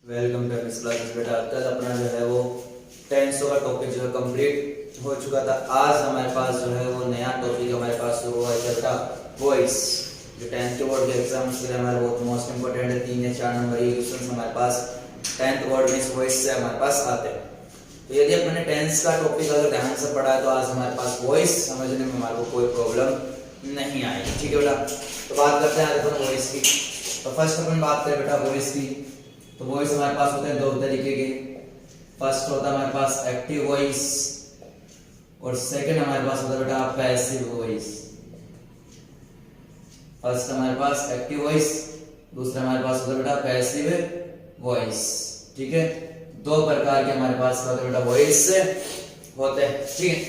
Welcome to miss classes बेटा। कल अपना जो है वो टेंसों का टॉपिक जो है कंप्लीट हो चुका था। आज हमारे पास जो है वो नया टॉपिक हमारे पास शुरू हुआ है बेटा, वॉइस। जो 10th के बोर्ड के एग्जाम्स के लिए हमारे बहुत मोस्ट इंपोर्टेंट है। 3 या 4 नंबर ये क्वेश्चन हमारे पास 10th बोर्ड में वॉइस से हमारे पास आते हैं। तो यदि अपने टेंस का टॉपिक अगर ध्यान से पढ़ा है तो आज हमारे पास वॉइस समझने में हमारे को कोई प्रॉब्लम नहीं आएगी। ठीक है बेटा, तो बात करते हैं आज अपन वॉइस की। तो फर्स्ट अपन बात करें बेटा वॉइस की। तो वॉइस हमारे पास होते हैं दो तरीके के। फर्स्ट होता है हमारे पास एक्टिव वॉइस और सेकंड हमारे पास होता है बेटा पैसिव वॉइस। फर्स्ट हमारे पास एक्टिव वॉइस, दूसरा हमारे पास होता है बेटा पैसिव वॉइस। ठीक है, दो प्रकार के हमारे पास होते हैं बेटा वॉइस होते हैं। ठीक है,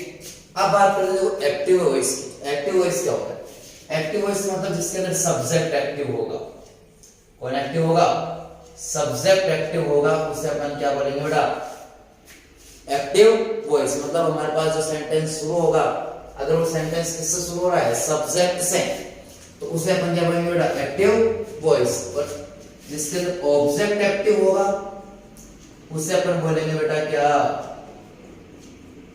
अब बात करते हैं एक्टिव वॉइस की। एक्टिव वॉइस क्या होता है? एक्टिव वॉइस मतलब जिसके अंदर सब्जेक्ट एक्टिव होगा। कौन एक्टिव होगा? सब्जेक्ट एक्टिव होगा, उसे अपन क्या बोलेंगे बेटा? Active voice. मतलब हमारे पास जो सेंटेंस शुरू होगा, अगर वो सेंटेंस किससे शुरू हो रहा है? सब्जेक्ट से, तो उसे अपन क्या बोलेंगे बेटा? Active voice. और जिसके अंदर ऑब्जेक्ट एक्टिव होगा उसे अपन बोलेंगे बेटा क्या?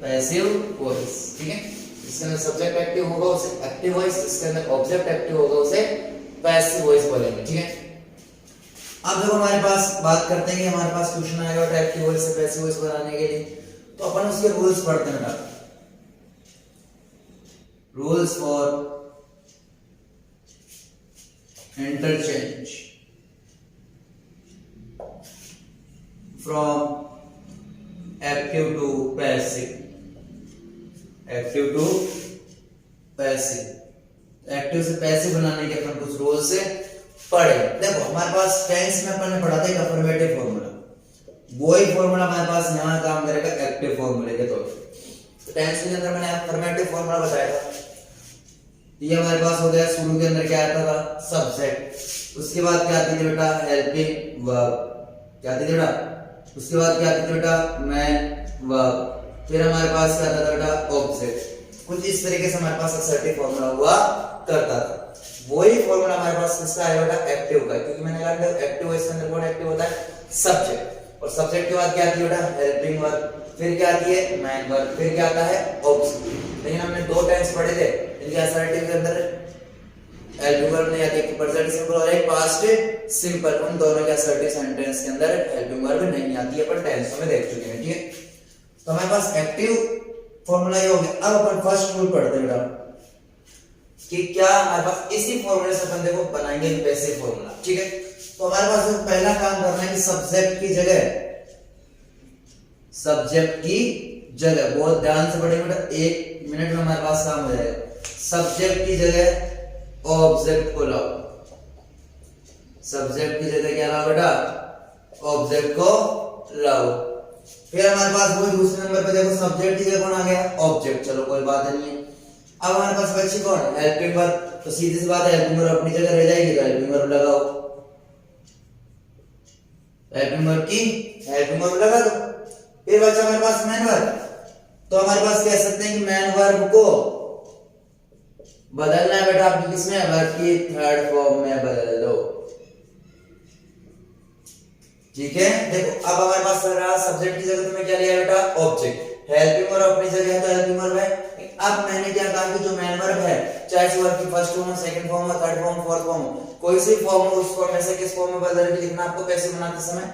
Passive voice. ठीक है, जिसके अंदर सब्जेक्ट एक्टिव होगा उसे एक्टिव वॉइस, जिसके अंदर ऑब्जेक्ट एक्टिव होगा उसे पैसिव वॉइस बोलेंगे। ठीक है, अब जब हमारे पास बात करते हैं कि हमारे पास क्वेश्चन आएगा एक्टिव वॉइस से पैसिव वॉइस बनाने के लिए, तो अपन उसके रूल्स पढ़ते हैं बेटा। Rules for interchange from active to passive. Active to passive, active से पैसिव बनाने के अपन कुछ रूल्स से पढ़े। देखो हमारे पास टेंस में अपन ने पढ़ा था एक अफर्मेटिव फॉर्मूला, वही फॉर्मूला हमारे पास यहाँ काम करेगा एक्टिव फॉर्मूले के तौर पे। टेंस के अंदर मैंने अफर्मेटिव फॉर्मूला बताया था। ये हमारे पास हो गया, शुरू के अंदर क्या आता था? सब्जेक्ट। उसके बाद क्या आती थी बेटा? Helping verb. क्या आती थी बेटा? उसके बाद क्या आती थी बेटा? Man verb. फिर हमारे पास क्या आता था बेटा? ऑब्जेक्ट। कुछ इस तरीके से हमारे पास असर्टिव फॉर्मूला हुआ करता था। वही फॉर्मूला हमारे पास किसका है बेटा? एक्टिव का। क्योंकि मैंने कहा एक्टिव वॉइस के अंदर कौन एक्टिव होता है? सब्जेक्ट। और सब्जेक्ट के बाद क्या आती है बेटा? Helping verb. फिर क्या आती है? Man verb. फिर क्या आता है? ऑब्जेक्ट। लेकिन हमने दो टेंस पढ़े थे, इनके असर्टिव के अंदर हेल्पिंग वर्ब नहीं आती, एक प्रेजेंट सिंपल और एक पास्ट सिंपल। उन दोनों के असर्टिव सेंटेंस के अंदर हेल्पिंग वर्ब नहीं आती है, अपन टेंसों में देख चुके हैं। ठीक है, तो हमारे पास एक्टिव फॉर्मूला ये हो गया। अब अपन फर्स्ट रूल पढ़ते हैं बेटा कि क्या हमारे पास इसी फॉर्मूले से अपन देखो बनाएंगे पैसिव फॉर्मूला। ठीक है, तो हमारे पास पहला काम करना है कि सब्जेक्ट की जगह, सब्जेक्ट की जगह, बहुत ध्यान से पढ़ेंगे बेटा, 1 मिनट में हमारे पास काम हो जाएगा। सब्जेक्ट की जगह ऑब्जेक्ट को लाओ। सब्जेक्ट की जगह क्या लाओ बेटा? ऑब्जेक्ट को लाओ। फिर हमारे पास वो दूसरे नंबर पे देखो सब्जेक्ट की जगह कौन आ गया? ऑब्जेक्ट। चलो कोई बात नहीं है। अब हमारे पास बची कौन? Helping verb. तो सीधी सी बात है, हेल्पिंग वर्ब अपनी जगह रह जाएगी, तो हेल्पिंग वर्ब लगाओ। हेल्पिंग वर्ब की हेल्पिंग वर्ब लगा दो। फिर बचा हमारे पास मैन वर्ब। तो हमारे पास कह सकते हैं कि मैन वर्ब को बदलना है बेटा आपकी किसमें? वर्ब की थर्ड फॉर्म में बदल दो। ठीक है, देखो अब हमारे पास रहा सब्जेक्ट की जगह तुम्हें क्या लिया बेटा? ऑब्जेक्ट। हेल्पिंग वर्ब अपनी जगह है तो हेल्पिंग वर्ब है। अब मैंने क्या कहा कि जो मैन वर्ब है, चाहे वर्ब की फर्स्ट फॉर्म हो, सेकंड फॉर्म हो, थर्ड फॉर्म, फोर्थ फॉर्म हो, कोई सी फॉर्म हो, उसको में से किस फॉर्म में बदल के लिखना आपको पैसे बनाते समय?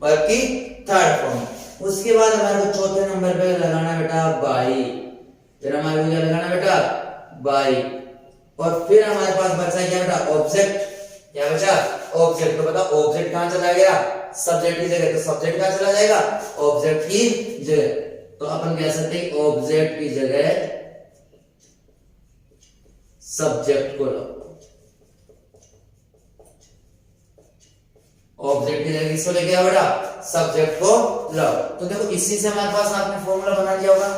वर्ब की थर्ड फॉर्म। उसके बाद हमारे को चौथे नंबर पे लगाना बेटा बाई। फिर हमारे को क्या लगाना बेटा? बाई। और फिर हमारे पास बचा क्या बेटा? ऑब्जेक्ट। क्या बचा? ऑब्जेक्ट। तो बताओ ऑब्जेक्ट कहां चला गया? सब्जेक्ट की जगह। तो सब्जेक्ट कहां चला जाएगा? ऑब्जेक्ट की जगह। तो अपन कह सकते हैं ऑब्जेक्ट की जगह सब्जेक्ट को लो। ऑब्जेक्ट की जगह किसको लेके आओ बेटा? सब्जेक्ट को लो। तो देखो इसी से हमारे पास आपने फॉर्मूला बना लिया होगा।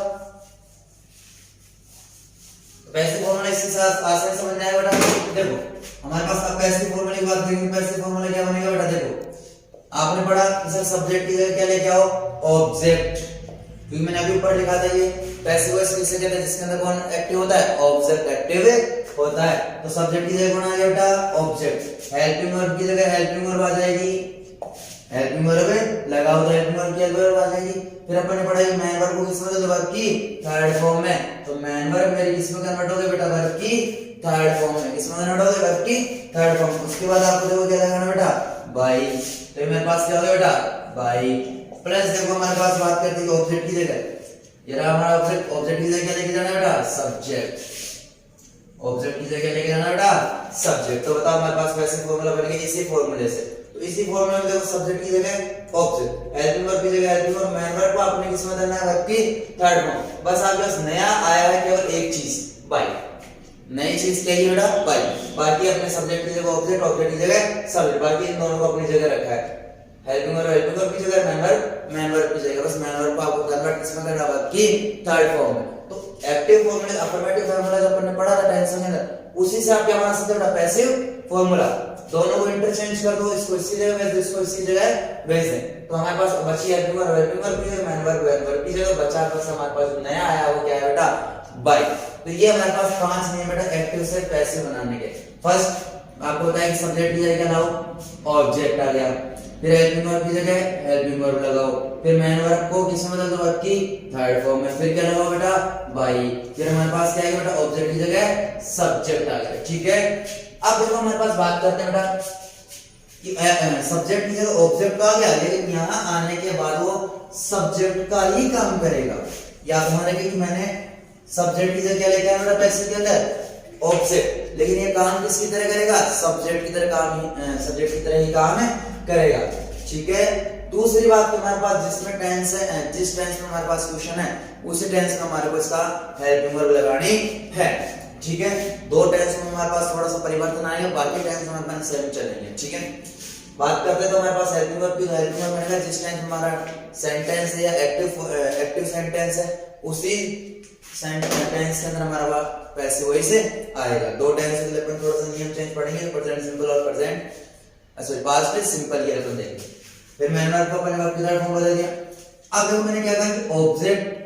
पैसिव फॉर्मूला इसके साथ आसानी से बन जाएगा बेटा। देखो हमारे पास अब पैसिव फॉर्मूले की बात करेंगे। पैसिव फॉर्मूला क्या बनेगा बेटा? देखो आपने पढ़ा कि सब्जेक्ट की जगह क्या लेके आओ? ऑब्जेक्ट। क्योंकि मैंने अभी ऊपर लिखा था ये पैसिव वॉइस किसे कहते हैं? जिसके अंदर कौन एक्टिव होता है? ऑब्जेक्ट एक्टिव होता है। तो सब्जेक्ट की जगह कौन आ गया बेटा? ऑब्जेक्ट। हेल्पिंग वर्ब की जगह हेल्पिंग वर्ब आ जाएगी। हेल्पिंग वर्ब है, लगाओ तो हेल्पिंग वर्ब की वर्ब आ जाएगी। फिर अपन ने पढ़ा कि मैन वर्ब को किसमें बदल वर्ब की थर्ड फॉर्म में, तो मैन वर्ब मेरी किसमें कन्वर्ट हो गई बेटा वर्ब की थर्ड फॉर्म में, किसमें कन्वर्ट हो गई वर्ब की थर्ड फॉर्म। उसके बाद आपको देखो क्या लगाना बेटा बाई, तो मेरे पास क्या हो गया बेटा बाई प्लस देखो हमारे पास बात करते हैं ऑब्जेक्ट की जगह, ये रहा हमारा ऑब्जेक्ट, ऑब्जेक्ट की जगह क्या लेके जाना है बेटा सब्जेक्ट, ऑब्जेक्ट की जगह लेके जाना बेटा सब्जेक्ट। तो बताओ हमारे पास वैसे फॉर्मूला बन गया इसी फॉर्मूले से, तो इसी फॉर्मूला में देखो सब्जेक्ट की जगह ऑब्जेक्ट, हेल्पिंग वर्ब की जगह हेल्पिंग वर्ब, मैन वर्ब को आपने किस में देना है वर्ब की थर्ड फॉर्म। बस आपके पास नया आया है केवल एक चीज बाय, नई चीज क्या है बेटा बाय, बाकी अपने सब्जेक्ट की जगह ऑब्जेक्ट, ऑब्जेक्ट की जगह सब्जेक्ट, बाकी इन दोनों को अपनी जगह रखा है, हेल्पिंग वर्ब की जगह मैन वर्ब की जगह, बस मैन वर्ब को आपको कन्वर्ट किसमें करना वर्ब की थर्ड फॉर्म में। तो एक्टिव फॉर्मूला अफर्मेटिव फॉर्मूला जो अपन ने पढ़ा था टेंस के अंदर, उसी से आप क्या बना सकते हो बेटा पैसिव फॉर्मूला, दोनों को इंटरचेंज कर दो, इसको इसी जगह भेज दो, इसको इसी जगह भेज दें, तो हमारे पास बची हेल्पिंग वर्ब की जगह मैन वर्ब की जगह बचा बस हमारे पास नया आया वो क्या है बेटा बाय। तो ये हमारे पास 5 नियम बेटा एक्टिव से पैसिव बनाने के। फर्स्ट आपको बताया कि सब्जेक्ट की जगह लाओ ऑब्जेक्ट आ गया, फिर हेल्पिंग वर्ब की जगह हेल्पिंग वर्ब लगाओ, फिर मैन वर्ब को किसमें बदल दो वर्ब की थर्ड फॉर्म में, फिर क्या लगाओ बेटा बाई, फिर हमारे पास क्या है बेटा ऑब्जेक्ट की जगह सब्जेक्ट आ गया। ठीक है, अब देखो हमारे पास बात करते हैं बेटा कि सब्जेक्ट की जगह ऑब्जेक्ट तो आ गया, लेकिन यहाँ आने के बाद वो सब्जेक्ट का ही काम करेगा। याद ध्यान रखिए कि मैंने सब्जेक्ट की जगह क्या लेके आया बेटा पैसिव के अंदर ऑब्जेक्ट, लेकिन ये काम किसकी तरह करेगा सब्जेक्ट की तरह काम, सब्जेक्ट की तरह ही काम करेगा। ठीक है, दूसरी बात तो हमारे पास जिसमें टेंस है, जिस टेंस में हमारे पास क्वेश्चन है उसी टेंस में हमारे को इसका हेल्पिंग वर्ब लगानी है। ठीक है, दो टेंस में हमारे पास थोड़ा सा परिवर्तन आएगा, बाकी टेंस में अपन सेम चलेंगे। ठीक है, बात करते हैं तो हमारे पास हेल्पिंग वर्ब की, हेल्पिंग वर्ब मिलेगा जिस टेंस में हमारा सेंटेंस है या एक्टिव सेंटेंस है, उसी सेंटेंस के अंदर हमारा पैसिव वॉइस से आएगा। दो टेंस के लिए अपन थोड़ा सा नियम चेंज पढ़ेंगे, प्रेजेंट सिंपल और प्रेजेंट अच्छा पास्ट सिंपल ये अपन देखेंगे। फिर मैंने वर्ब को अपने वर्ब की थर्ड फॉर्म बदल दिया। अब देखो मैंने क्या कहा कि ऑब्जेक्ट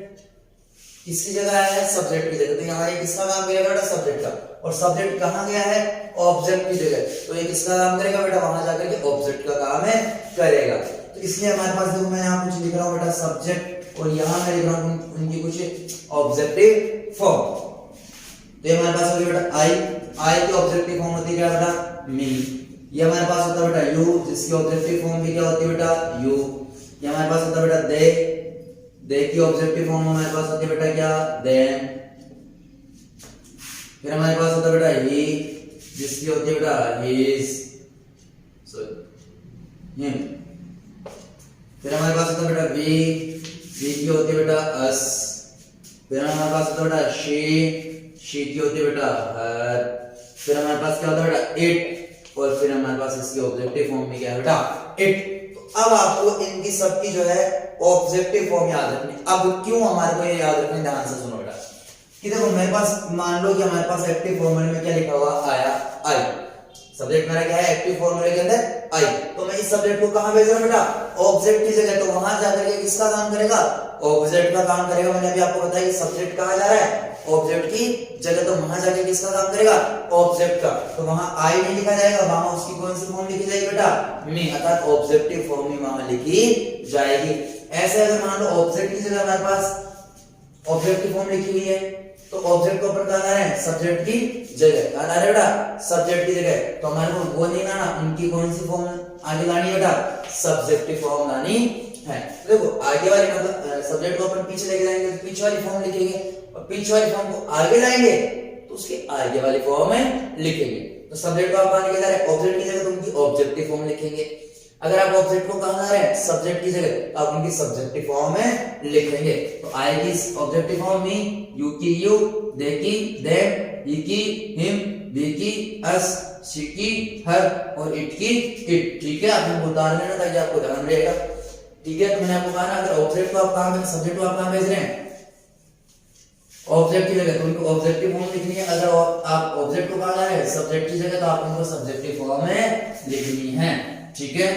किसकी जगह आया है सब्जेक्ट की जगह, तो यहाँ ये किसका काम करेगा बेटा सब्जेक्ट का, और सब्जेक्ट कहाँ गया है ऑब्जेक्ट की जगह, तो ये किसका काम करेगा बेटा वहां जाकर के ऑब्जेक्ट का काम है करेगा। तो इसलिए हमारे पास देखो मैं यहाँ कुछ लिख रहा हूँ बेटा सब्जेक्ट, और यहाँ मैं लिख रहा हूँ उनकी कुछ ऑब्जेक्टिव फॉर्म। तो ये हमारे पास हो गया बेटा आई की ऑब्जेक्टिव फॉर्म होती है क्या बेटा मी, ये हमारे पास होता है बेटा यू जिसकी ऑब्जेक्टिव फॉर्म भी क्या होती है बेटा यू, ये हमारे पास होता है बेटा दे की ऑब्जेक्टिव फॉर्म हमारे पास होती है बेटा क्या देम, फिर हमारे पास होता है बेटा ही जिसकी होती है बेटा हिज हिम, फिर हमारे पास होता है बेटा वी की होती है बेटा अस, फिर हमारे पास होता है बेटा शी की होती है बेटा हर, फिर हमारे पास क्या होता है बेटा इट, और फिर हमारे पास इसकी ऑब्जेक्टिव फॉर्म में क्या है बेटा इट। तो अब आपको इनकी सबकी जो है ऑब्जेक्टिव फॉर्म याद रखनी। अब क्यों हमारे को ये याद रखनी, ध्यान से सुनो बेटा कि देखो मेरे पास मान लो कि हमारे पास एक्टिव फॉर्मूले में क्या लिखा हुआ आया आई, सब्जेक्ट मेरा क्या है एक्टिव फॉर्मूले के अंदर आई, तो मैं इस सब्जेक्ट को कहां भेज रहा हूं बेटा ऑब्जेक्ट की जगह, तो वहां जाकर के किसका काम करेगा ऑब्जेक्ट का काम करेगा। मैंने अभी आपको बताया कि सब्जेक्ट कहां जा रहा है ऑब्जेक्ट की जगह, तो वहां जाके किसका काम करेगा ऑब्जेक्ट का, तो वहां आई नहीं लिखा जाएगा, वहां उसकी कौन सी फॉर्म लिखी जाएगी बेटा मी, अर्थात ऑब्जेक्टिव फॉर्म ही वहां लिखी जाएगी। ऐसे अगर मान लो ऑब्जेक्ट की जगह हमारे पास ऑब्जेक्टिव फॉर्म लिखी हुई है, तो ऑब्जेक्ट को अपन कहां ला रहे हैं सब्जेक्ट की जगह, कहां ला रहे हैं बेटा सब्जेक्ट की जगह, तो हमारे को वो नहीं लाना, उनकी कौन सी फॉर्म आगे लानी है बेटा सब्जेक्टिव फॉर्म लानी है। देखो आगे वाली मतलब सब्जेक्ट को अपन पीछे लेके जाएंगे तो पीछे वाली फॉर्म लिखेंगे, और पीछे वाली फॉर्म को आगे लाएंगे तो उसके आगे वाली फॉर्म में लिखेंगे। तो सब्जेक्ट को आप कहां लेके जा रहे हैं ऑब्जेक्ट की जगह, तो उनकी ऑब्जेक्टिव फॉर्म लिखेंगे। अगर आप ऑब्जेक्ट को कहां ला रहे हैं सब्जेक्ट की जगह, तो आप उनकी सब्जेक्टिव फॉर्म में लिखेंगे। तो आएगी ऑब्जेक्टिव फॉर्म मी, यू की यू, दे की देम, ही की हिम, वी की अस, शी की हर, और इट की इट। ठीक है, आपने उतार लेना ताकि आपको ध्यान रहेगा। ठीक है, तो मैंने आपको कहा ना अगर ऑब्जेक्ट को आप कहां सब्जेक्ट को आप कहां भेज रहे हैं ऑब्जेक्ट की जगह, तो उनको ऑब्जेक्टिव फॉर्म लिखनी है। अगर आप ऑब्जेक्ट को कहां ला रहे हैं सब्जेक्ट की जगह, तो आप उनको सब्जेक्टिव फॉर्म में लिखनी है। ठीक है,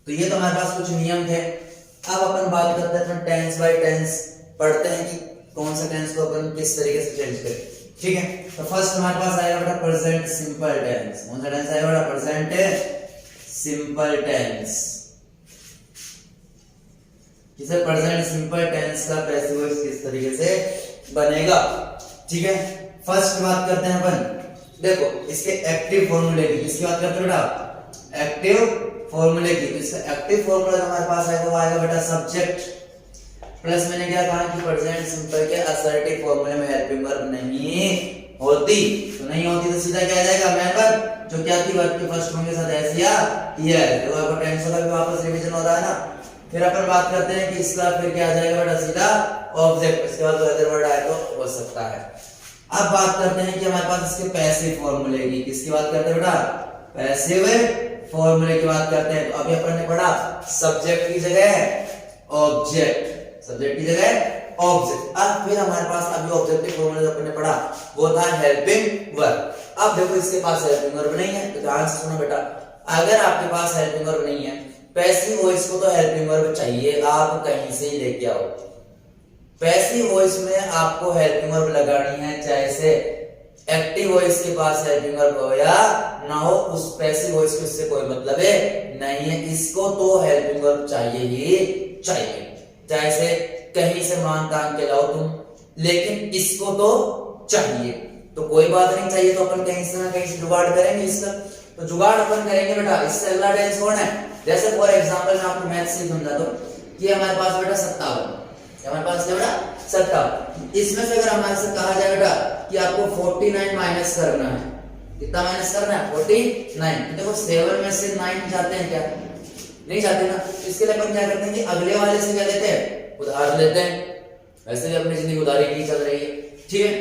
तो ये तो हमारे पास कुछ नियम थे। अब अपन बात करते हैं टेंस बाय टेंस, पढ़ते हैं कि कौन सा टेंस को अपन किस तरीके से चेंज करें। ठीक है, तो फर्स्ट हमारे पास आएगा बेटा प्रेजेंट सिंपल टेंस। कौन सा टेंस आएगा बेटा प्रेजेंट सिंपल टेंस। किसे प्रेजेंट सिंपल टेंस का पैसिव वॉइस किस तरीके से बनेगा। ठीक है, फर्स्ट बात करते हैं अपन, देखो इसके एक्टिव फॉर्मूले की, किसकी बात करते हैं बेटा, एक्टिव फॉर्मूले की। तो इसका एक्टिव फॉर्मूला हमारे पास आएगा, वो आएगा बेटा सब्जेक्ट प्लस मैंने क्या कहा कि प्रेजेंट सिंपल के असर्टिव फॉर्मूले में हेल्पिंग वर्ब नहीं होती, तो नहीं होती तो सीधा क्या आ जाएगा मैन वर्ब, जो क्या थी वर्ब के फर्स्ट फॉर्म के साथ एस या है। देखो आपको टेंस का भी वापस रिवीजन हो रहा है ना। फिर अपन बात करते हैं कि इसका फिर क्या आ जाएगा बेटा, सीधा ऑब्जेक्ट, इसके बाद अदर वर्ड आए तो हो सकता है। अब बात करते हैं कि हमारे पास इसके पैसिव फॉर्मूले की, किसकी बात करते हैं बेटा, पैसिव फॉर्मूले की बात करते हैं। तो अभी अपन ने पढ़ा सब्जेक्ट की जगह ऑब्जेक्ट, सब्जेक्ट की जगह ऑब्जेक्ट। अब फिर हमारे पास अभी ऑब्जेक्टिव फॉर्मूला जो अपन ने पढ़ा वो था हेल्पिंग वर्ब। अब देखो इसके पास हेल्पिंग वर्ब नहीं है, तो ध्यान से सुनो बेटा, अगर आपके पास हेल्पिंग वर्ब नहीं है, पैसिव वॉइस को तो हेल्पिंग वर्ब चाहिए, आप कहीं से ही लेके आओ। पैसिव वॉइस में आपको हेल्पिंग वर्ब लगानी है, चाहे से एक्टिव वॉइस के पास हेल्पिंग वर्ब हो या ना हो, उस पैसिव वॉइस को इससे कोई मतलब है नहीं है, इसको तो हेल्पिंग वर्ब चाहिए ही चाहिए, चाहे से कहीं से मान तान के लाओ तुम, लेकिन इसको तो चाहिए। तो कोई बात नहीं, चाहिए तो अपन कहीं से ना कहीं से जुगाड़ करेंगे इसका। तो जुगाड़ अपन करेंगे बेटा, इससे अगला टेंस कौन है, जैसे फॉर एग्जांपल मैं आपको मैथ से समझा दूं कि हमारे पास बेटा 57, हमारे पास क्या बेटा 57, इसमें से अगर हमारे से कहा जाए बेटा कि आपको 49 माइनस करना है, कितना माइनस करना है 49, तो देखो 7 में से 9 जाते हैं क्या, नहीं जाते ना। इसके लिए अपन क्या करते हैं कि अगले वाले से क्या लेते हैं, उधार लेते हैं, वैसे भी अपनी जिंदगी उधारी की चल रही है। ठीक है,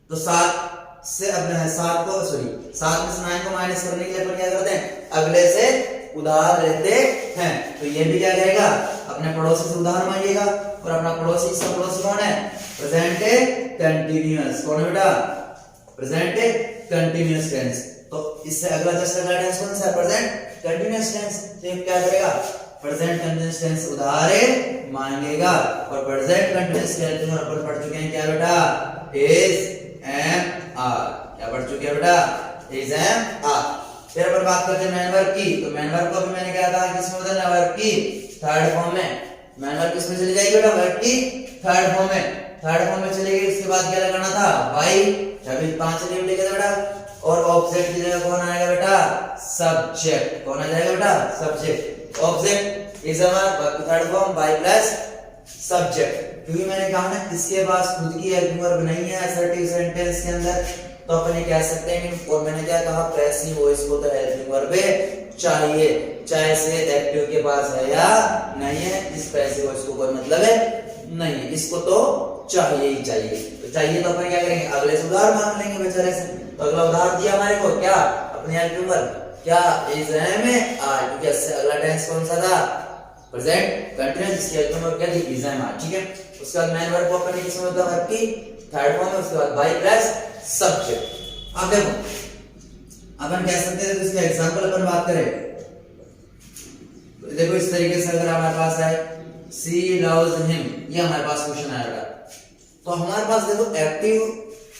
तो 7 से अपने 7 को सॉरी 7 में से 9 को माइनस करने के लिए अपन क्या करते हैं, अगले से उधार लेते हैं। तो ये भी क्या करेगा, अपने पड़ोसी से उधार मांगेगा, और अपना पड़ोसी, इसका पड़ोसी कौन है, प्रेजेंट कंटीन्यूअस, कौन है बेटा, प्रेजेंट कंटीन्यूअस टेंस। तो इससे अगला जस्ट अगला टेंस कौन सा है, प्रेजेंट कंटीन्यूअस टेंस। तो ये क्या करेगा, प्रेजेंट कंटीन्यूअस टेंस उधार मांगेगा, और प्रेजेंट कंटीन्यूअस टेंस में अपन पढ़ चुके हैं क्या बेटा, इज एम आर, क्या पढ़ चुके हैं बेटा, इज एम आर। फिर अपन बात करते हैं मैन वर्ब की। तो मैन वर्ब को भी मैंने क्या कहा, किसमें बदलना, वर्ब की थर्ड फॉर्म में। मैन वर्ब किसमें चली जाएगी बेटा, वर्ब की थर्ड फॉर्म में, थर्ड फॉर्म में चलेगी। उसके बाद क्या लगाना था, वाई, अभी 5 नियम लिखे थे बेटा, और ऑब्जेक्ट की जगह कौन आएगा बेटा, सब्जेक्ट, कौन आ जाएगा बेटा, सब्जेक्ट। ऑब्जेक्ट इज हमारा वर्ब की third form, by plus subject, क्योंकि मैंने कहा ना इसके पास खुद की हेल्पिंग वर्ब नहीं है असर्टिव सेंटेंस के अंदर, तो अपन ये कह सकते हैं कि, और मैंने क्या कहा, पैसिव वॉइस को तो हेल्पिंग वर्ब चाहिए, चाहे से एक्टिव के पास है या नहीं है, इस पैसिव वॉइस को कोई मतलब है नहीं, इसको तो चाहिए ही चाहिए। तो चाहिए तो अपन क्या करेंगे, अगले से उधार मांग लेंगे बेचारे से। तो अगला उधार दिया हमारे को क्या, अपनी हेल्पिंग वर्ब क्या, इज एम आर, क्योंकि इससे अगला टेंस कौन सा था, प्रेजेंट कंटीन्यूअस, जिसकी हेल्पिंग वर्ब क्या थी, इज एम आर। ठीक है, उसके बाद मैन वर्ब को अपन किसमें बदला, वर्ब की थर्ड फॉर्म में, उसके बाद बाय प्लस सब्जेक्ट। अब देखो अपन कह सकते हैं, तो इसका एग्जांपल अपन बात करें, तो देखो इस तरीके से अगर हमारे पास है सी लव्स हिम, ये हमारे पास क्वेश्चन आएगा। तो हमारे पास देखो एक्टिव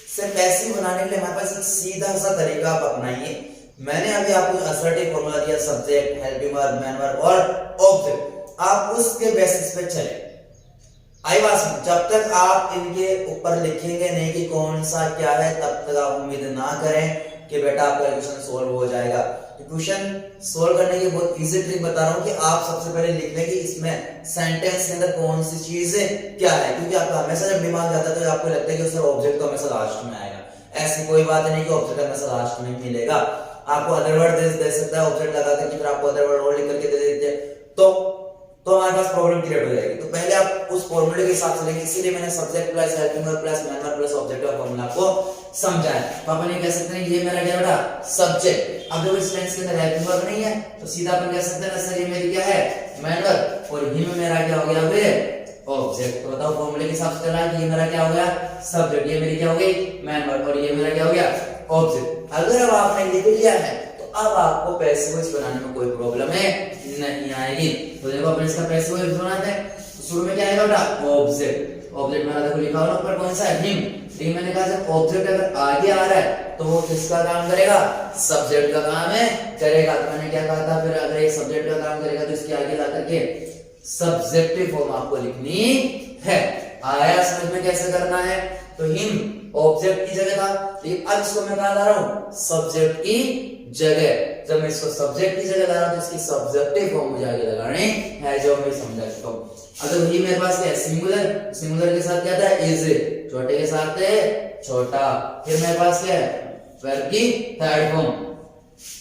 से पैसिव बनाने के लिए हमारे पास एक सीधा सा तरीका आप अपनाइए। मैंने अभी आपको असर्टिव फॉर्मूला दिया, subject, helping verb, man verb और ऑब्जेक्ट, आप उसके बेसिस पे चले। आई बात, जब तक आप इनके ऊपर लिखेंगे नहीं कि कौन सा क्या है, तब तक आप उम्मीद ना करें कि बेटा आपका क्वेश्चन सोल्व हो जाएगा। क्वेश्चन सोल्व करने की बहुत इजी ट्रिक बता रहा हूं कि आप सबसे पहले लिख लें कि इसमें सेंटेंस के अंदर कौन सी चीज क्या है, क्योंकि आपका हमेशा जब दिमाग जाता है तो आपको लगता है कि उसका ऑब्जेक्ट तो हमेशा लास्ट में आएगा। ऐसी कोई बात नहीं कि ऑब्जेक्ट हमेशा लास्ट में मिलेगा, आपको अदर वर्ड दे सकता है ऑब्जेक्ट लगा करके, फिर आपको अदर वर्ड और लिख करके दे देते हैं, तो हमारे पास प्रॉब्लम क्रिएट हो जाएगी। तो पहले आप उस फॉर्मूले के हिसाब से लेंगे, इसीलिए मैंने subject plus helping verb plus man verb plus object का फॉर्मूला आपको समझाया। तो अपन ये कह सकते हैं ये मेरा क्या बेटा, सब्जेक्ट। अब जब इस टेंस के अंदर हेल्पिंग वर्ब नहीं है, तो सीधा अपन कह सकते हैं ना सर ये मेरी क्या है, मैन वर्ब, और ही में मेरा क्या हो गया बे, ऑब्जेक्ट। तो बताओ फॉर्मूले के हिसाब से चला कि ये मेरा क्या हो गया, सब्जेक्ट, ये मेरी क्या हो गई, मैन वर्ब, और ये मेरा क्या हो गया, ऑब्जेक्ट। अगर अब आपने लिख लिया है तो अब आपको पैसिव वॉइस बनाने में कोई प्रॉब्लम है नहीं आएगी। तो देखो अपन इसका पैसिव वॉइस बनाते हैं, तो शुरू में क्या आएगा बेटा, ऑब्जेक्ट। ऑब्जेक्ट मेरा देखो लिखा हुआ ऊपर कौन सा है, हिम। लेकिन मैंने कहा जब ऑब्जेक्ट अगर आगे आ रहा है तो वो किसका काम करेगा, सब्जेक्ट का काम है करेगा। तो मैंने क्या कहा था, फिर अगर ये सब्जेक्ट का काम करेगा तो इसके आगे ला करके सब्जेक्टिव फॉर्म आपको लिखनी है। आया समझ में कैसे करना है? तो हिम ऑब्जेक्ट की जगह था, लेकिन अब इसको मैं कहा ला रहा हूं सब्जेक्ट की जगह। जब मैं इसको सब्जेक्ट की जगह ला रहा हूं तो इसकी सब्जेक्टिव फॉर्म मुझे आगे लगाने है, जो मैं समझा चुका हूं। अगर वही मेरे पास क्या है सिंगुलर, सिंगुलर के साथ क्या था इज, छोटे के साथ है छोटा। फिर मेरे पास क्या है वर्ब की थर्ड फॉर्म,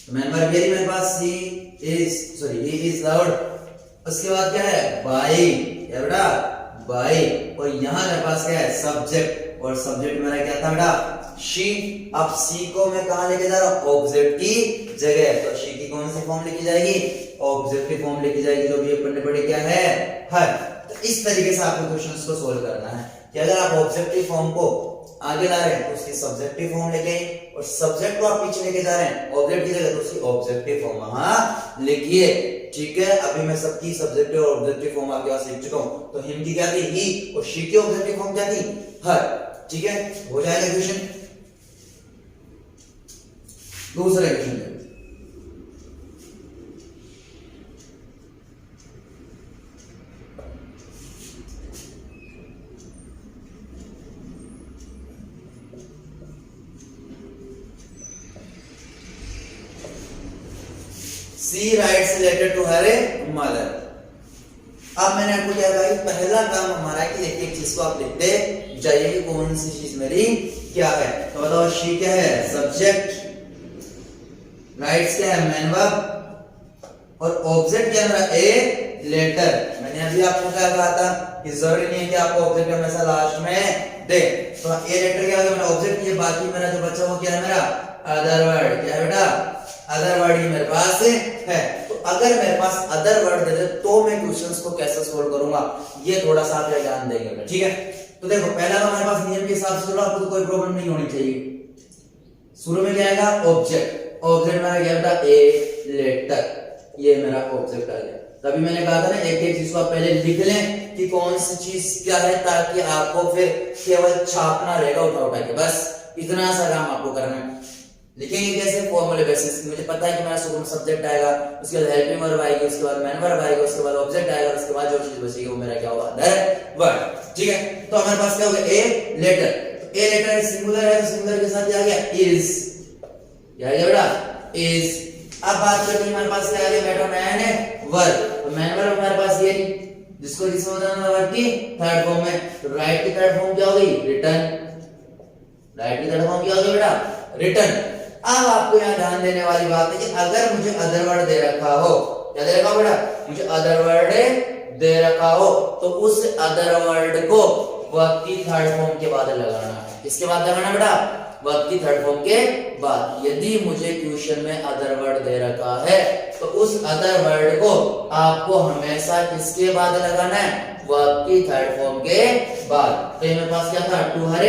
तो मेन वर्ब ये मेरे पास she is sorry he is loud. उसके बाद क्या है बाय, क्या बेटा बाय। और यहां मेरे पास क्या है सब्जेक्ट, और सब्जेक्ट मेरा क्या था बेटा शी। अब शी को मैं कहां लेके जा रहा हूं ऑब्जेक्ट की जगह, तो शी की कौन सी फॉर्म लिखी जाएगी ऑब्जेक्टिव फॉर्म लिखी जाएगी, जो भी अपन ने पढ़ी क्या है हर। तो इस तरीके से आपको क्वेश्चंस को सोल्व करना है कि अगर आप ऑब्जेक्टिव फॉर्म को आगे ला रहे हैं तो उसकी सब्जेक्टिव फॉर्म लेके आइए, और सब्जेक्ट को आप पीछे लेके जा रहे हैं ऑब्जेक्ट की जगह तो उसकी ऑब्जेक्टिव फॉर्म वहां लिखिए। ठीक है, अभी मैं सबकी सब्जेक्टिव और ऑब्जेक्टिव फॉर्म आपके पास लिख चुका हूं। तो हिम की क्या थी ही, और शी की ऑब्जेक्टिव फॉर्म क्या थी हर। ठीक है, हो जाएगा क्वेश्चन। दूसरा question she writes related to her mother. अब मैंने आपको क्या कहा, पहला काम हमारा है कि एक एक चीज को आप लिखते जाइए कि कौन सी चीज मेरी क्या है। तो बताओ शी क्या है सब्जेक्ट, राइट्स क्या है मैन वर्ब, और ऑब्जेक्ट क्या है ए लेटर। मैंने अभी आपको क्या कहा था कि जरूरी नहीं है कि आपको ऑब्जेक्ट हमेशा लास्ट में दे। तो ए लेटर क्या होगा मेरा ऑब्जेक्ट, ये बाकी मेरा जो बचा वो क्या है मेरा अदर वर्ड। क्या है बेटा अदर वर्ड ही मेरे पास है। तो अगर मेरे पास अदर वर्ड दे दे तो मैं क्वेश्चंस को कैसे सोल्व करूंगा, ये थोड़ा सा आप ध्यान देंगे। ठीक है, तो देखो पहला तो हमारे पास नियम के हिसाब से चलो, आपको तो कोई प्रॉब्लम नहीं होनी चाहिए। शुरू में क्या आएगा ऑब्जेक्ट, ऑब्जेक्ट में क्या बेटा ए लेटर, ये मेरा ऑब्जेक्ट आ गया। तभी मैंने कहा था ना एक एक चीज को आप पहले लिख लें कि कौन सी चीज क्या है, ताकि आपको फिर केवल छापना रहेगा उठा उठा के, बस इतना सा काम आपको करना है। लिखेंगे कैसे फॉर्मूले बेसिस। मुझे पता है कि मेरा शुरू में सब्जेक्ट आएगा, उसके बाद हेल्पिंग वर्ब आएगी, उसके बाद मैन वर्ब आएगा, उसके बाद ऑब्जेक्ट आएगा, उसके बाद जो चीज बचेगी वो मेरा क्या होगा अदर वर्ड। ठीक है, तो हमारे पास क्या होगा ए लेटर। तो ए लेटर सिंगुलर है, तो सिंगुलर के साथ क्या आ गया इज, क्या आ गया बेटा इज। अब बात करते हैं हमारे पास क्या आ गया बेटा मैन वर्ब। तो मैन वर्ब हमारे पास ये जिसको जिसमें बताना वर्ब की थर्ड फॉर्म में। तो राइट की थर्ड फॉर्म क्या होगी रिटर्न, राइट की थर्ड फॉर्म क्या होगी बेटा रिटर्न। अब आपको यहाँ ध्यान देने वाली बात है कि अगर मुझे अदर वर्ड दे रखा हो, क्या दे रखा हो बेटा मुझे अदर वर्ड दे रखा हो, तो उस अदर वर्ड को वर्ब की थर्ड फॉर्म के बाद लगाना है। किसके बाद लगाना बेटा वर्ब की थर्ड फॉर्म के बाद। यदि मुझे क्वेश्चन में अदर वर्ड दे रखा है तो उस अदर वर्ड को आपको हमेशा किसके बाद लगाना है वर्ब की थर्ड फॉर्म के बाद। तो मेरे पास क्या था टू हर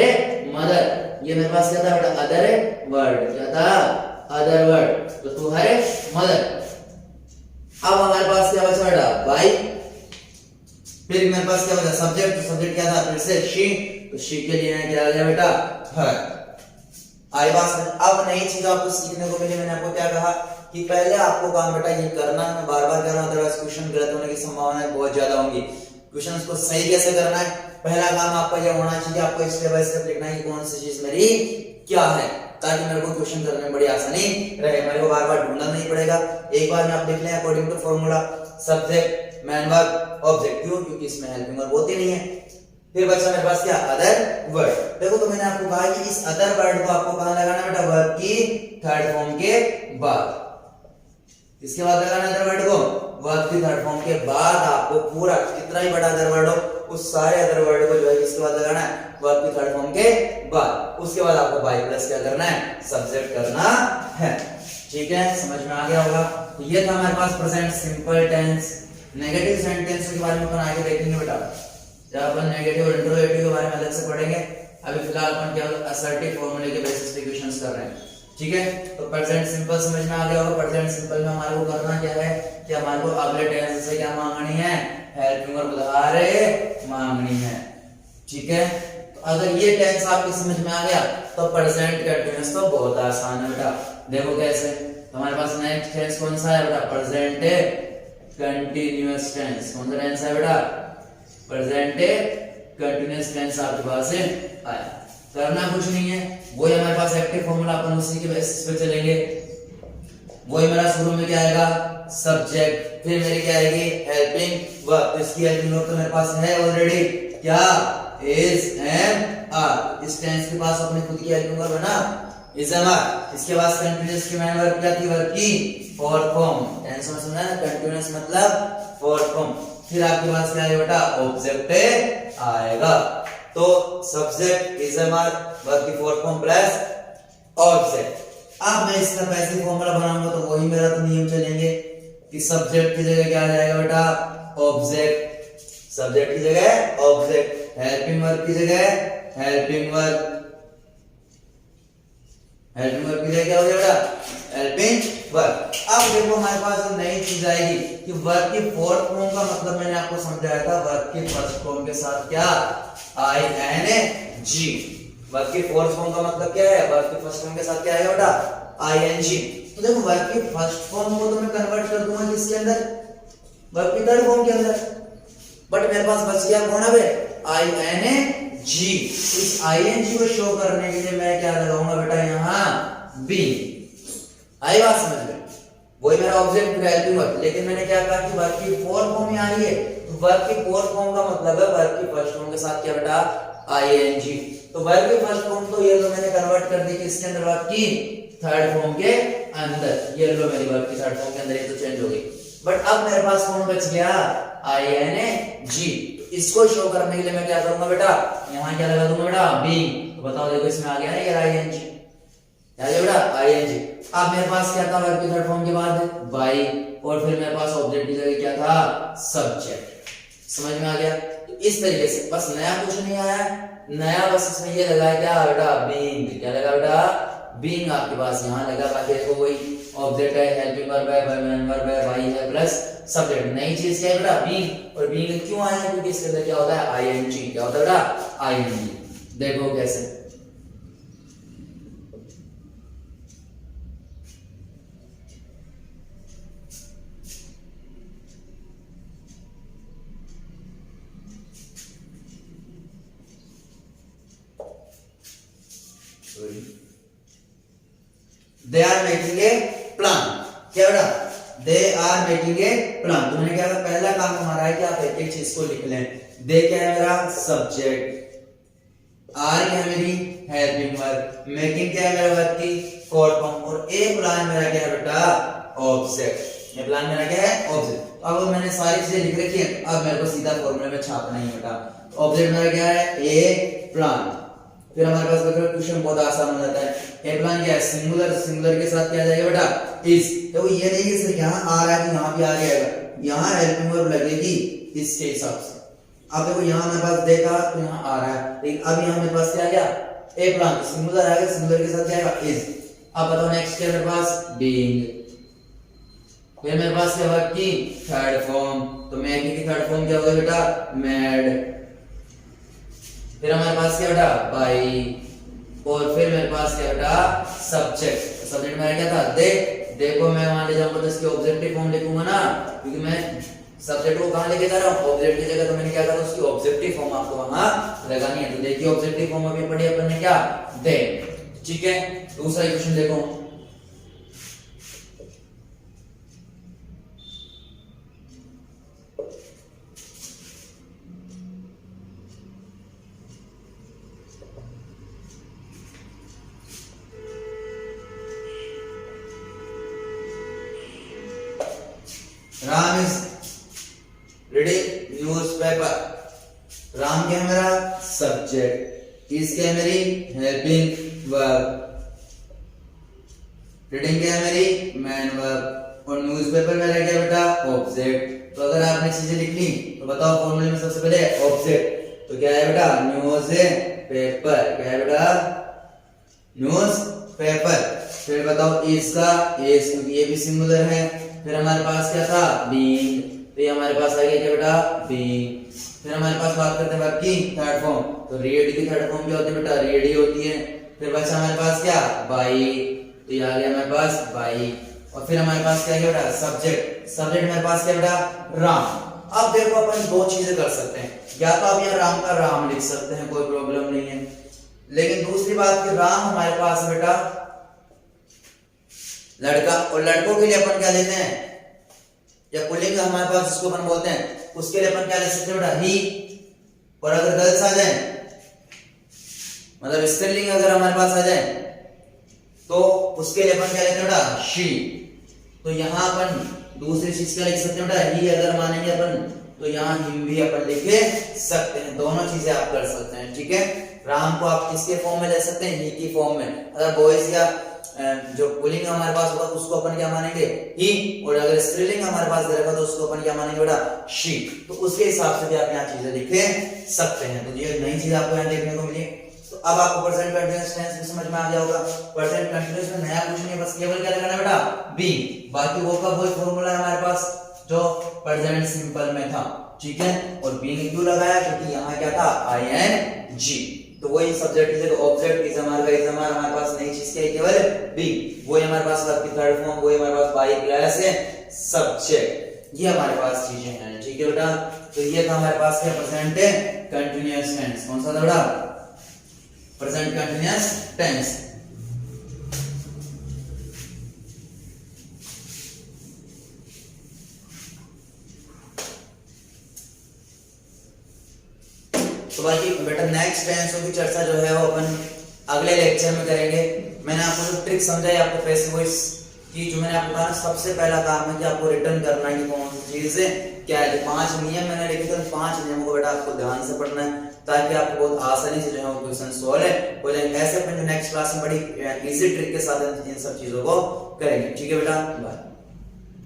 मदर, ये मेरे पास क्या था बेटा अदर वर्ड, क्या था अदर वर्ड, तो टू हर मदर। अब हमारे पास क्या बचा बेटा बाय। फिर मेरे पास क्या बचा सब्जेक्ट, तो सब्जेक्ट क्या था फिर से शी, तो शी के लिए क्या आ गया बेटा हर। आई बात। अब नई चीज आपको सीखने को मिली। मैंने आपको क्या कहा कि पहले आपको काम बेटा ये करना है, मैं बार बार कर रहा हूं, अदरवाइज क्वेश्चन गलत होने की संभावनाएं बहुत ज्यादा होंगी। क्वेश्चन को सही कैसे करना है, पहला काम आपका यह होना चाहिए, आपको स्टेप बाय स्टेप लिखना है कि कौन सी चीज मेरी क्या है, ताकि मेरे को क्वेश्चन करने में बड़ी आसानी रहे, मेरे को बार बार ढूंढना नहीं पड़ेगा। एक बार में आप लिख लें according to formula subject main verb object. क्यों? क्योंकि इसमें हेल्पिंग वर्ब होती नहीं है। फिर बचा मेरे पास क्या अदर वर्ड। देखो तो मैंने आपको कहा कि इस अदर वर्ड को आपको कहां लगाना बेटा वर्ब की थर्ड फॉर्म के बाद। इसके बाद लगाना अदर वर्ड को वर्ब की थर्ड फॉर्म के बाद। आपको पूरा कितना ही बड़ा अदर वर्ड हो उस सारे अदर वर्ड को जो है इसके बाद लगाना है वर्ब की थर्ड फॉर्म के बाद। उसके बाद आपको बाय प्लस क्या करना है सब्जेक्ट करना है। ठीक है, समझ में आ गया होगा। तो ये था हमारे पास present simple tense. Negative sentence के बारे में अपन आगे देखेंगे बेटा, जब अपन नेगेटिव और इंट्रोगेटिव के बारे में अलग से पढ़ेंगे। अभी फिलहाल अपन केवल असर्टिव फॉर्मूले के बेसिस पे क्वेश्चंस कर रहे हैं। ठीक है, तो प्रेजेंट सिंपल समझ में आ गया होगा। प्रेजेंट सिंपल में हमारे को करना क्या है कि हमारे को अगले टेंस से क्या मांगनी है हेल्पिंग वर्ब उधार मांगनी है। ठीक है, तो अगर ये टेंस आपकी समझ में आ गया तो प्रेजेंट कंटीन्यूअस तो बहुत आसान है बेटा। देखो कैसे, हमारे पास नेक्स्ट टेंस कौन सा है बेटा प्रेजेंट कंटिन्यूअस टेंस। कौन सा टेंस है बेटा? प्रेजेंट कंटिन्यूअस टेंस आपके पास है आया। करना कुछ नहीं है, वही हमारे पास एक्टिव फॉर्मूला, अपन उसी के बेसिस पे चलेंगे। वही मेरा शुरू में क्या आएगा? सब्जेक्ट, फिर मेरी क्या आएगी? Helping verb. इसकी हेल्पिंग वर्ब तो मेरे पास है ऑलरेडी, क्या? Is, am, are. इस टेंस के पास अपने खुद की हेल्पिंग वर्ब है ना, इज, एम, आर। इसके पास कंटीन्यूअस की मेन वर्ब क्या थी? वर्ब की फोर्थ फॉर्म। टेंस में समझा ना, कंटीन्यूअस मतलब फोर्थ फॉर्म। फिर आपके पास क्या आएगा बेटा? ऑब्जेक्ट आएगा। तो subject, is, am, are, verb की फोर्थ फॉर्म प्लस ऑब्जेक्ट। अब मैं इसका पैसिव फॉर्मूला बनाऊंगा तो वही मेरा तो नियम चलेंगे कि सब्जेक्ट की जगह क्या आ जाएगा बेटा? ऑब्जेक्ट। सब्जेक्ट की जगह ऑब्जेक्ट, हेल्पिंग वर्ब की जगह हेल्पिंग वर्ब, हेल्पिंग वर्ब की जगह क्या हो गया बेटा? Helping verb. अब देखो हमारे पास नई चीज आएगी कि वर्ब की फोर्थ फॉर्म का मतलब मैंने आपको समझाया था, वर्ब की फर्स्ट फॉर्म के साथ क्या? I N G. वर्ब की फोर्थ फॉर्म का मतलब क्या है? वर्ब की फर्स्ट फॉर्म के साथ क्या आएगा बेटा? आईएनजी। तो देखो वर्ब की फर्स्ट फॉर्म को तो मैं कन्वर्ट कर दूंगा किसके अंदर? वर्ब की थर्ड फॉर्म के अंदर। बट मेरे पास बच गया कौन है बे? आईएनजी। इस आईएनजी को शो करने के लिए मैं क्या लगाऊंगा बेटा? यहां बी। आई बात समझ में? वही मेरा ऑब्जेक्ट हेल्पिंग वर्ब, लेकिन मैंने क्या कहा कि वर्ब की फोर्थ फॉर्म में आ रही है, तो वर्ब की फोर्थ फॉर्म का मतलब है वर्ब की फर्स्ट फॉर्म के साथ क्या बेटा? आईएनजी। तो वर्ब की फर्स्ट फॉर्म तो ये लो मैंने कन्वर्ट कर दी किसके अंदर? वर्ब की थर्ड फॉर्म के अंदर। ये लो मेरी वर्ब की थर्ड फॉर्म के अंदर, ये तो चेंज हो गई। बट अब मेरे पास कौन बच गया? आईएनजी। तो इसको शो करने के लिए मैं क्या करूंगा बेटा? यहां क्या लगा दूंगा बेटा? बीइंग। तो बताओ देखो इसमें आ गया ना ये आईएनजी, क्या है बेटा? आईएनजी। अब मेरे पास क्या था वर्ब की थर्ड फॉर्म के बाद? बाई। और फिर मेरे पास ऑब्जेक्ट की जगह क्या था? सब्जेक्ट। समझ में आ गया? तो इस तरीके से बस नया कुछ नहीं आया, नया बस इसमें ये लगा क्या बेटा? बीइंग। क्या लगा बेटा? बीइंग आपके पास यहां लगा। बाकी देखो वही ऑब्जेक्ट है, हेल्पिंग वर्ब है, वर्ब है, बाई है प्लस सब्जेक्ट। नई चीज क्या है बेटा? बीइंग। और बीइंग क्यों आया? क्योंकि इसके अंदर क्या होता है? आईएनजी। क्या होता है बेटा? आईएनजी। देखो कैसे। They are making a plan. क्या बेटा? They are making a plan. तो मैंने क्या कहा? पहला काम हमारा है कि आप एक एक चीज को लिख लें। They क्या है मेरा? सब्जेक्ट। आर क्या है मेरी? Helping verb. मेकिंग क्या है मेरा? वर्ब की फोर्थ फॉर्म। और ए प्लान मेरा क्या है बेटा? ऑब्जेक्ट। ये प्लान मेरा क्या है? ऑब्जेक्ट। अब मैंने सारी चीजें लिख रखी है, अब मेरे को सीधा फॉर्मूले में छापना ही है बेटा। ऑब्जेक्ट मेरा क्या है? ए प्लान। फिर हमारे पास क्वेश्चन बहुत आसान हो जाता है। ए प्लान क्या है? सिंगुलर। सिंगुलर के साथ क्या आ जाएगा बेटा? इज। तो ये नहीं कि सिर्फ यहाँ आ रहा है तो यहाँ भी आ जाएगा, यहाँ हेल्पिंग वर्ब लगेगी इसके हिसाब से। अब देखो यहाँ मेरे पास देखा तो यहाँ आ रहा है, लेकिन अब यहाँ मेरे पास क्या आ गया? ए प्लान। सिंगुलर आ गया, सिंगुलर के साथ क्या आएगा? इज। अब बताओ नेक्स्ट क्या मेरे पास? बीइंग। फिर मेरे पास क्या? वर्ब की थर्ड फॉर्म। तो मैगी की थर्ड फॉर्म क्या होगा बेटा? मैड। फिर हमारे पास क्या बेटा? बाई। और फिर मेरे पास क्या बेटा? सब्जेक्ट। सब्जेक्ट मेरा क्या था? दे। देखो मैं वहां ले जाऊंगा तो इसकी ऑब्जेक्टिव फॉर्म लिखूंगा ना, क्योंकि मैं सब्जेक्ट को कहां लेके जा रहा हूं? ऑब्जेक्ट की जगह। तो मैंने क्या करा? उसकी ऑब्जेक्टिव फॉर्म आपको वहां लगानी है। तो देखिए ऑब्जेक्टिव फॉर्म अभी पढ़ी अपन ने क्या? दे। ठीक है। दूसरा क्वेश्चन देखो। Ram is reading newspaper. Ram क्या है मेरा? सब्जेक्ट। इज क्या है मेरी? Helping verb. रीडिंग क्या है मेरी? Main verb. और न्यूज़पेपर मेरा क्या बेटा? ऑब्जेक्ट। तो अगर आपने चीजें लिख ली तो बताओ फॉर्मूले में सबसे पहले ऑब्जेक्ट। तो क्या है बेटा? News paper. क्या है बेटा? News paper. फिर बताओ इज का? इज, क्योंकि ये भी सिंगुलर है। फिर हमारे पास क्या था? बीइंग। तो ये हमारे पास आ गया क्या बेटा? बीइंग। फिर हमारे पास बात करते हैं वर्ब की थर्ड फॉर्म। तो रीड की थर्ड फॉर्म क्या होती है बेटा? रीड ही होती है। फिर बचा हमारे पास क्या? बाई। तो ये आ गया हमारे पास बाई। और फिर हमारे पास क्या है बेटा? सब्जेक्ट। सब्जेक्ट मेरे पास क्या बेटा, राम। अब देखो अपन दो चीजें कर सकते हैं, या तो आप यहाँ राम का राम लिख सकते हैं, कोई प्रॉब्लम नहीं है, लेकिन दूसरी बात कि राम हमारे पास बेटा लड़का, और लड़कों के लिए अपन क्या लेते हैं, या पुल्लिंग हमारे पास जिसको अपन बोलते हैं उसके लिए अपन क्या ले सकते हैं बेटा, ही। और अगर गर्ल्स आ जाए, मतलब स्त्रीलिंग अगर हमारे पास आ जाए तो उसके लिए अपन क्या लेते हैं बेटा, शी। तो यहाँ अपन दूसरी चीज क्या लिख सकते हैं बेटा, ही अगर मानेंगे अपन तो यहाँ हिम भी अपन लिखे सकते हैं, दोनों चीजें आप कर सकते हैं, ठीक है। राम को आप किसके फॉर्म में ले सकते हैं, ही की फॉर्म में। अगर बॉयज या जो पुल्लिंग हमारे पास होगा उसको अपन क्या मानेंगे, ही, और अगर स्त्रीलिंग हमारे पास दे रखा तो उसको अपन क्या मानेंगे बेटा, शी। तो उसके हिसाब से भी आप यहाँ चीजें लिखे सकते हैं। तो ये नई चीज आपको यहाँ देखने को मिली। तो अब आपको प्रेजेंट कंटीन्यूअस टेंस भी समझ में आ गया होगा। प्रेजेंट कंटीन्यूअस में नया कुछ नहीं है, बस केवल क्या लगाना बेटा, बी। बाकी वो का वही फॉर्मूला है हमारे पास जो प्रेजेंट सिंपल में था, ठीक है। और बीइंग क्यों लगाया, क्योंकि यहाँ क्या था, आईएनजी। तो वही सब्जेक्ट इज ऑब्जेक्ट इज हमारे पास नई चीज क्या है, केवल बी। वही हमारे पास वर्ब की थर्ड फॉर्म, वही हमारे पास बाई क्लास है सब्जेक्ट, ये हमारे पास चीजें हैं, ठीक है बेटा। तो ये था हमारे पास क्या, प्रेजेंट कंटीन्यूअस टेंस। कौन सा था बेटा, प्रेजेंट कंटीन्यूअस टेंस। तो बाकी बेटा नेक्स्ट टेंसों की चर्चा जो है वो अपन अगले लेक्चर में करेंगे। मैंने आपको जो ट्रिक समझाई आपको पैसिव वॉइस की, जो मैंने आपको कहा सबसे पहला काम है कि आपको रिटर्न करना है कि कौन सी चीज है क्या है। 5 नियम मैंने लिखे थे, 5 नियमों को बेटा आपको ध्यान से पढ़ना है ताकि आपको बहुत आसानी से जो है वो क्वेश्चन सॉल्व हो जाए। ऐसे अपन जो नेक्स्ट क्लास में बड़ी इजी ट्रिक के साथ इन सब चीजों को करेंगे, ठीक है बेटा। बाय।